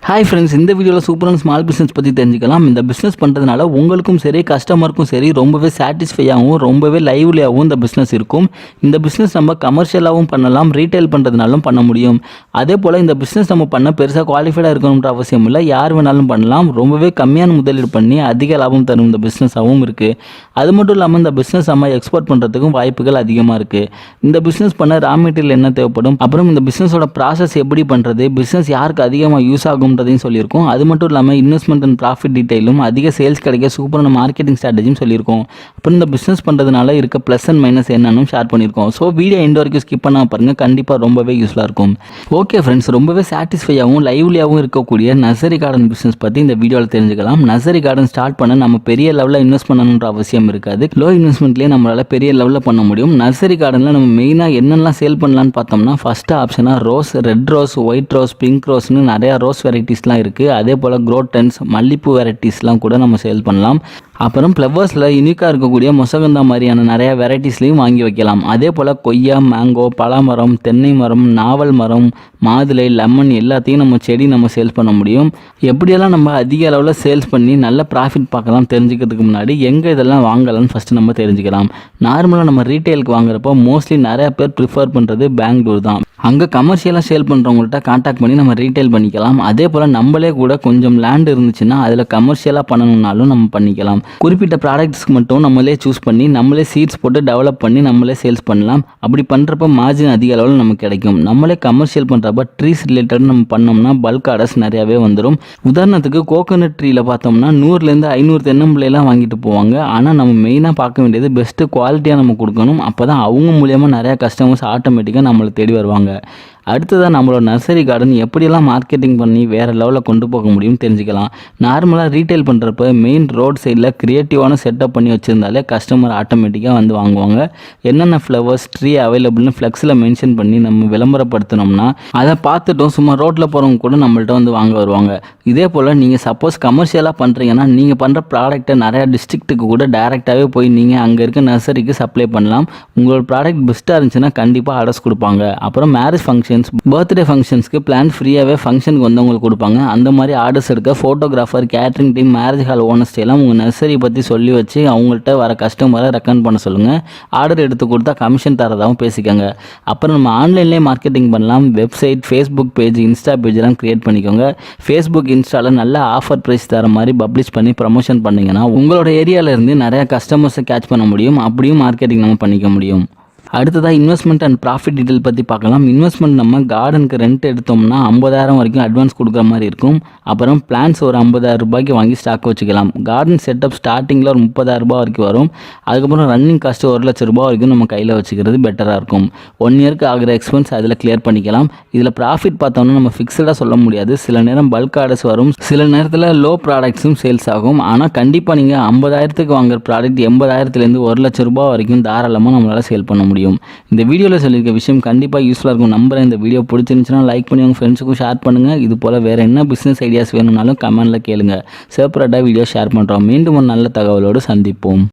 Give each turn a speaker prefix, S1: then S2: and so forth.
S1: Hi friends, இந்த வீடியோவில் சூப்பரான ஸ்மால் பிஸ்னஸ் பற்றி தெரிஞ்சுக்கலாம். இந்த பிஸ்னஸ் பண்ணுறதுனால உங்களுக்கும் சரி கஸ்டமருக்கும் சரி ரொம்பவே சாட்டிஸ்ஃபையாகவும் ரொம்பவே லைவ்லியாகவும் இந்த பிஸ்னஸ் இருக்கும். இந்த பிஸ்னஸ் நம்ம கமர்ஷியலாகவும் பண்ணலாம், ரீட்டைல் பண்ணுறதுனாலும் பண்ண முடியும். அதே போல் இந்த பிஸ்னஸ் நம்ம பண்ண பெருசாக குவாலிஃபைடாக இருக்கணுன்ற அவசியம் இல்லை, யார் வேணாலும் பண்ணலாம். ரொம்பவே கம்மியான முதலீடு பண்ணி அதிக லாபம் தரும் இந்த பிஸ்னஸாகவும் இருக்குது. அது மட்டும் இல்லாமல் இந்த பிஸ்னஸ் நம்ம எக்ஸ்போர்ட் பண்ணுறதுக்கும் வாய்ப்புகள் அதிகமாக இருக்குது. இந்த பிஸ்னஸ் பண்ண ரா மெட்டீரியல் என்ன தேவைப்படும், அப்புறம் இந்த பிஸ்னஸோட ப்ராசஸ் எப்படி பண்ணுறது, பிஸ்னஸ் யாருக்கு அதிகமாக யூஸ் ஆகும் சொல்லியிருக்கோம். அது மட்டும் இல்லாமல் இன்வெஸ்ட்மெண்ட் அண்ட் ப்ராஃபிட் டீடைலும், அதிக சேல்ஸ் கிடைக்க சூப்பரான மார்க்கெட்டிங் ஸ்ட்ராட்டஜியும் சொல்லியிருக்கோம். அப்புறம் இந்த பிஸ்னஸ் பண்ணுறதுனால இருக்க ப்ளஸ் அண்ட் மைனஸ் என்னன்னு ஷேர் பண்ணியிருக்கோம். ஸோ வீடியோ எண்ட் வரைக்கும் ஸ்கிப் பண்ணாமல் பாருங்க, கண்டிப்பாக ரொம்பவே யூஸ்ஃபுல்லாக இருக்கும். ஓகே ஃப்ரெண்ட்ஸ், ரொம்பவே சாட்டிஸ்ஃபையாகவும் லைவ்லியாகவும் இருக்கக்கூடிய நர்சரி கார்டன் பிஸ்னஸ் பற்றி இந்த வீடியோவில் தெரிஞ்சுக்கலாம். நர்சரி கார்டன் ஸ்டார்ட் பண்ண நம்ம பெரிய லெவலில் இன்வெஸ்ட் பண்ணணுன்ற அவசியம் இருக்காது. லோ இன்வெஸ்ட்மெண்ட்லேயே நம்மளால் பெரிய லெவலில் பண்ண முடியும். நர்சரி கார்டனில் நம்ம மெயினாக என்னெல்லாம் சேல் பண்ணலான்னு பார்த்தோம்னா, ஃபர்ஸ்ட் ஆப்ஷனாக rose, red rose, white rose, pink ரோஸ்னு நிறையா ரோஸ் வெரைட்டிஸ்லாம் இருக்குது. அதே போல் குரோட்டன்ஸ், மல்லிப்பூ வெரைட்டிஸ்லாம் கூட நம்ம சேல் பண்ணலாம். அப்புறம் ஃப்ளவர்ஸில் யூனிக்காக இருக்கக்கூடிய மொசகந்தா மாதிரியான நிறையா வெரைட்டிஸ்லையும் வாங்கி வைக்கலாம். அதே போல் கொய்யா, மேங்கோ, பலாமரம், தென்னை மரம், நாவல் மரம், மாதுளை, லெமன் எல்லாத்தையும் நம்ம செடி நம்ம சேல்ஸ் பண்ண முடியும். எப்படியெல்லாம் நம்ம அதிக அளவில் சேல்ஸ் பண்ணி நல்ல ப்ராஃபிட் பார்க்கலாம் தெரிஞ்சுக்கிறதுக்கு முன்னாடி எங்கே இதெல்லாம் வாங்கலாம்னு ஃபஸ்ட்டு நம்ம தெரிஞ்சுக்கலாம். நார்மலாக நம்ம ரீட்டைலுக்கு வாங்குறப்போ மோஸ்ட்லி நிறையா பேர் ப்ரிஃபர் பண்ணுறது பெங்களூர் தான். அங்கே கமர்ஷியலாக சேல் பண்ணுறவங்கள்ட்ட கான்டாக்ட் பண்ணி நம்ம ரீட்டைல் பண்ணிக்கலாம். அதே போல் நம்மளே கூட கொஞ்சம் லேண்ட் இருந்துச்சுன்னா அதில் கமர்ஷியலாக பண்ணணுன்னாலும் நம்ம பண்ணிக்கலாம். குறிப்பிட்ட ப்ராடக்ட்ஸ்க்கு மட்டும் நம்மளே சூஸ் பண்ணி நம்மளே சீட்ஸ் போட்டு டெவலப் பண்ணி நம்மளே சேல்ஸ் பண்ணலாம். அப்படி பண்ணுறப்ப மார்ஜின் அதிக அளவில் நமக்கு கிடைக்கும். நம்மளே கமர்ஷியல் பண்ணுறப்ப ட்ரீஸ் ரிலேட்டட் நம்ம பண்ணோம்னா பல்க் ஆர்டர்ஸ் நிறையாவே வந்துடும். உதாரணத்துக்கு கோகோனட் ட்ரீயில் பார்த்தோம்னா 100லேருந்து 500 தென்னம்பிள்ளைலாம் வாங்கிட்டு போவாங்க. ஆனால் நம்ம மெயினாக பார்க்க வேண்டியது பெஸ்ட்டு குவாலிட்டியாக நம்ம கொடுக்கணும். அப்போ தான் அவங்க மூலியமாக நிறையா கஸ்டமர்ஸ் ஆட்டோமேட்டிக்காக நம்மளை தேடி வருவாங்க. அடுத்ததாக நம்மளோட நர்சரி கார்டன் எப்படியெல்லாம் மார்க்கெட்டிங் பண்ணி வேறு லெவலில் கொண்டு போக முடியும்னு தெரிஞ்சுக்கலாம். நார்மலாக ரீட்டைல் பண்ணுறப்ப மெயின் ரோட் சைடில் க்ரியேட்டிவான செட்டப் பண்ணி வச்சுருந்தாலே கஸ்டமர் ஆட்டோமேட்டிக்காக வந்து வாங்குவாங்க. என்னென்ன ஃப்ளவர்ஸ், ட்ரீ அவைலபிள்னு ஃப்ளெக்ஸில் மென்ஷன் பண்ணி நம்ம விளம்பரப்படுத்தினோம்னா அதை பார்த்துட்டும் சும்மா ரோட்டில் போகிறவங்க கூட நம்மள்ட்ட வந்து வாங்க வருவாங்க. இதே போல் நீங்கள் சப்போஸ் கமர்ஷியலாக பண்ணுறீங்கன்னா நீங்கள் பண்ணுற ப்ராடக்ட்டை நிறையா டிஸ்ட்ரிக்ட்டுக்கு கூட டைரெக்டாகவே போய் நீங்கள் அங்கே இருக்க நர்சரிக்கு சப்ளை பண்ணலாம். உங்களோட ப்ராடக்ட் பெஸ்ட்டாக இருந்துச்சுன்னா கண்டிப்பாக ஆர்டர்ஸ் கொடுப்பாங்க. அப்புறம் மேரேஜ் ஃபங்க்ஷன், பர்த்டே ஃபங்க்ஷன்ஸ்க்கு பிளான் ஃப்ரீயாகவே ஃபங்க்ஷனுக்கு வந்தவங்களுக்கு கொடுப்பாங்க. அந்த மாதிரி ஆர்டர்ஸ் எடுக்க photographer, catering team, marriage hall owners எல்லாம் உங்கள் நர்சரி பற்றி சொல்லி வச்சு அவங்கள்ட்ட வர கஸ்டமரை ரெக்கமெண்ட் பண்ண சொல்லுங்கள். ஆர்டர் எடுத்து கொடுத்தா கமிஷன் தரதாகவும் பேசிக்கோங்க. அப்புறம் நம்ம ஆன்லைன்லேயே மார்க்கெட்டிங் பண்ணலாம். வெப்சைட், ஃபேஸ்புக் பேஜ், இன்ஸ்டா பேஜெலாம் க்ரியேட் பண்ணிக்கோங்க. ஃபேஸ்புக், இன்ஸ்டாவில் நல்ல ஆஃபர் ப்ரைஸ் தர மாதிரி பப்ளிஷ் பண்ணி ப்ரமோஷன் பண்ணிங்கன்னா உங்களோட ஏரியாவிலேருந்து நிறையா கஸ்டமர்ஸை கேட்ச் பண்ண முடியும். அப்படியும் மார்க்கெட்டிங் நம்ம பண்ணிக்க முடியும். அடுத்ததாக இன்வெஸ்ட்மெண்ட் அண்ட் ப்ராஃபிட் டீட்டெயில் பற்றி பார்க்கலாம். இன்வெஸ்ட்மெண்ட் நம்ம கார்டனுக்கு ரெண்ட் எடுத்தோம்னா 50,000 வரைக்கும் அட்வான்ஸ் கொடுக்குற மாதிரி இருக்கும். அப்புறம் பிளான்ஸ் ஒரு 50,000 ரூபாய்க்கு வாங்கி ஸ்டாக் வச்சுக்கலாம். கார்டன் செட்டப் ஸ்டார்டிங்கில் ஒரு 30,000 ரூபாய் வரைக்கும் வரும். அதுக்கப்புறம் ரன்னிங் காஸ்ட் 1,00,000 ரூபாய் வரைக்கும் நம்ம கையில் வச்சுக்கிறது பெட்டராக இருக்கும். 1 இயருக்கு ஆகிற எக்ஸ்பென்ஸ் அதில் கிளியர் பண்ணிக்கலாம். இதில் ப்ராஃபிட் பார்த்தோம்னா நம்ம ஃபிக்ஸடாக சொல்ல முடியாது. சில நேரம் பல்க் ஆர்டர்ஸ் வரும், சில நேரத்தில் லோ ப்ராடக்ட்ஸும் சேல்ஸ் ஆகும். ஆனால் கண்டிப்பாக நீங்கள் 50,000க்கு வாங்குற ப்ராடக்ட் 80,000லேருந்து 1,00,000 ரூபாய் வரைக்கும் தாராளமாக நம்மளால் சேல் பண்ண முடியும். இந்த வீடியோவில் சொல்லியிருக்க விஷயம் கண்டிப்பாக யூஸ்ஃபுல்லாக இருக்கும் நம்புறேன். இந்த வீடியோ பிடிச்சிருந்துச்சுன்னா லைக் பண்ணி உங்கள் ஃப்ரெண்ட்ஸுக்கும் ஷேர் பண்ணுங்கள். இது போல் வேறு என்ன பிஸ்னஸ் ஐடியாஸ் வேணும்னாலும் கமெண்ட்டில் கேளுங்க. செப்பரேட்டாக வீடியோ ஷேர் பண்ணுறோம். மீண்டும் ஒரு நல்ல தகவலோடு சந்திப்போம்.